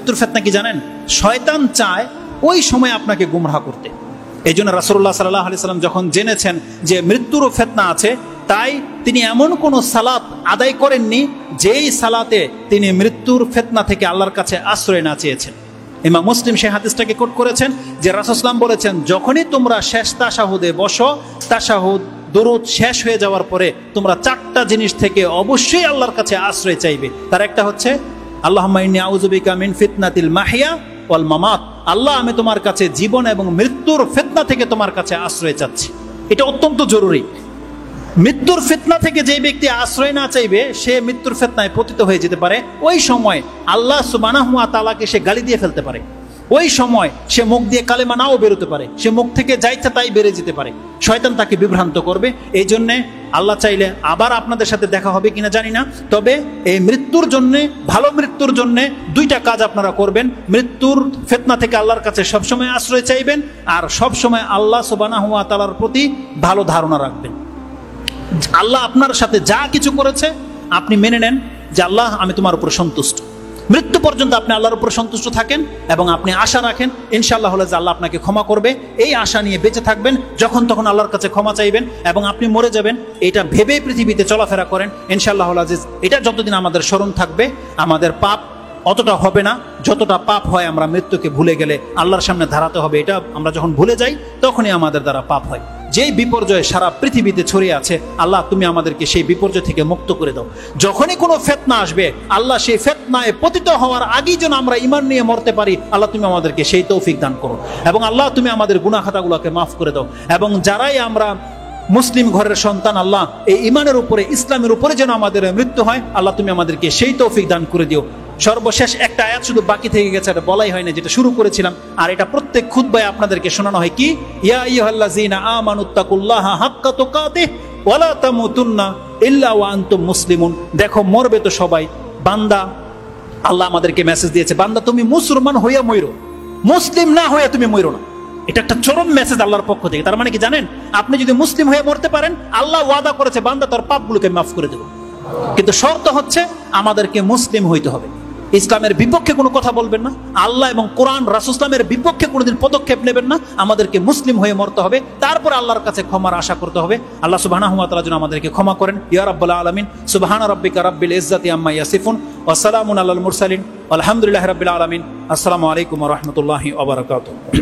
মৃত্যুর ফিতনা কি জানেন? শয়তান চায় ওই সময় আপনাকে গুমরাহ করতে। এই জন্য রাসূলুল্লাহ সাল্লাল্লাহু আলাইহি সাল্লাম যখন জেনেছেন যে মৃত্যুরও ফিতনা আছে, তাই তিনি এমন কোন সালাত আদায় করেননি যেই সালাতে তিনি মৃত্যুর ফিতনা থেকে আল্লাহর কাছে আশ্রয় না চেয়েছেন। ইমাম মুসলিম সেই হাদিসটাকে কোট করেছেন যে রাসূল সাল্লাল্লাহু আলাইহি ওয়াসাল্লাম বলেছেন, যখনই তোমরা শেষ তাশাহুদে বসো, তাশাহুদ দরুদ শেষ হয়ে যাওয়ার পরে তোমরা চারটা জিনিস থেকে অবশ্যই আল্লাহর কাছে আশ্রয় চাইবে। তার একটা হচ্ছে আল্লাহুম্মা ইন্নী আউযু বিকা মিন ফিতনাতিল মাহইয়া ওয়াল মামাত, আল্লাহ আমি তোমার কাছে জীবন এবং মৃত্যুর ফিতনা থেকে তোমার কাছে আশ্রয় চাচ্ছি। এটা অত্যন্ত জরুরি। মৃত্যুর ফিতনা থেকে যে ব্যক্তি আশ্রয় না চাইবে সে মৃত্যুর ফিতনায় পতিত হয়ে যেতে পারে। ওই সময় আল্লাহ সুবহানাহু ওয়া তাআলাকে সে গালি দিয়ে ফেলতে পারে, ওই সময় সে মুখ দিয়ে কালেমা নাও বেরোতে পারে, সে মুখ থেকে যা ইচ্ছা তাই বেড়ে যেতে পারে, শয়তান তাকে বিভ্রান্ত করবে। এই জন্যে আল্লাহ চাইলে আবার আপনাদের সাথে দেখা হবে কিনা জানি না, তবে এই মৃত্যুর জন্যে, ভালো মৃত্যুর জন্যে দুইটা কাজ আপনারা করবেন। মৃত্যুর ফিতনা থেকে আল্লাহর কাছে সবসময় আশ্রয় চাইবেন, আর সবসময় আল্লাহ সুবহানাহু ওয়া তাআলার প্রতি ভালো ধারণা রাখবেন। আল্লাহ আপনার সাথে যা কিছু করেছে আপনি মেনে নেন যে আল্লাহ আমি তোমার উপর সন্তুষ্ট। মৃত্যু পর্যন্ত আপনি আল্লাহর উপর সন্তুষ্ট থাকেন এবং আপনি আশা রাখেন ইনশাআল্লাহ হলে যে আল্লাহ আপনাকে ক্ষমা করবে, এই আশা নিয়ে বেঁচে থাকবেন। যখন তখন আল্লাহর কাছে ক্ষমা চাইবেন এবং আপনি মরে যাবেন এটা ভেবেই পৃথিবীতে চলাফেরা করেন। ইনশাআল্লাহ আজিজ, এটা যতদিন আমাদের স্মরণ থাকবে আমাদের পাপ অতটা হবে না যতটা পাপ হয় আমরা মৃত্যুকে ভুলে গেলে আল্লাহর সামনে দাঁড়াতে হবে। এটা আমরা যখন ভুলে যাই তখনই আমাদের দ্বারা পাপ হয়। যেই বিপর্যয় সারা পৃথিবীতে ছড়িয়ে আছে, আল্লাহ তুমি আমাদেরকে সেই বিপর্যয় থেকে মুক্ত করে দাও। যখনই কোনো ফিতনা আসবে আল্লাহ সেই ফিতনায় পতিত হওয়ার আগেই যেন আমরা ঈমান নিয়ে মরতে পারি, আল্লাহ তুমি আমাদেরকে সেই তৌফিক দান করো। এবং আল্লাহ তুমি আমাদের গুনাহ খাতাগুলোকে মাফ করে দাও। এবং যারাই আমরা মুসলিম ঘরের সন্তান, আল্লাহ এই ঈমানের উপরে, ইসলামের উপরে যেন আমাদের মৃত্যু হয়, আল্লাহ তুমি আমাদেরকে সেই তৌফিক দান করে দিও। সর্বশেষ একটা আয়াত শুধু বাকি থেকে গেছে, এটা বলাই হয় না, যেটা শুরু করেছিলাম, আর এটা প্রত্যেক খুতবায় আপনাদেরকে শোনানো হয়। কি? ইয়া আইয়ুহাল্লাযীনা আমানুত্তাকুল্লাহা হাক্কা তুকাতিহ ওয়া লা তামুতুন্না ইল্লা ওয়া আনতুম মুসলিমুন। দেখো মরবে তো সবাই, বান্দা আল্লাহ আমাদেরকে মেসেজ দিয়েছে, বান্দা তুমি মুসলমান হইয়া মইরো, মুসলিম না হইয়া তুমি মইরো না। এটা একটা চরম মেসেজ আল্লাহর পক্ষ থেকে। তার মানে কি জানেন, আপনি যদি মুসলিম হয়ে মরতে পারেন আল্লাহ ওয়াদা করেছে বান্দা তোর পাপগুলোকে মাফ করে দেব, কিন্তু শর্ত হচ্ছে আমাদেরকে মুসলিম হইতে হবে। ইসলামের বিপক্ষে কোনো কথা বলবেন না, আল্লাহ এবং কোরআন রাসূল ইসলামের বিপক্ষে কোনোদিন পদক্ষেপ নেবেন না। আমাদেরকে মুসলিম হয়ে মরতে হবে, তারপর আল্লাহর কাছে ক্ষমার আশা করতে হবে। আল্লাহ সুবহানাহু ওয়া তাআলা যেন আমাদেরকে ক্ষমা করেন। ইয়া রাব্বাল আলামিন, সুবহানা রাব্বিকা রাব্বিল ইজ্জাতি আম্মা ইয়াসিফুন ওয়া সালামুন আলাল মুরসালিন আলহামদুলিল্লাহি রাব্বিল আলামিন। আসসালামু আলাইকুম ওয়া রাহমাতুল্লাহি ওয়া বারাকাতুহু।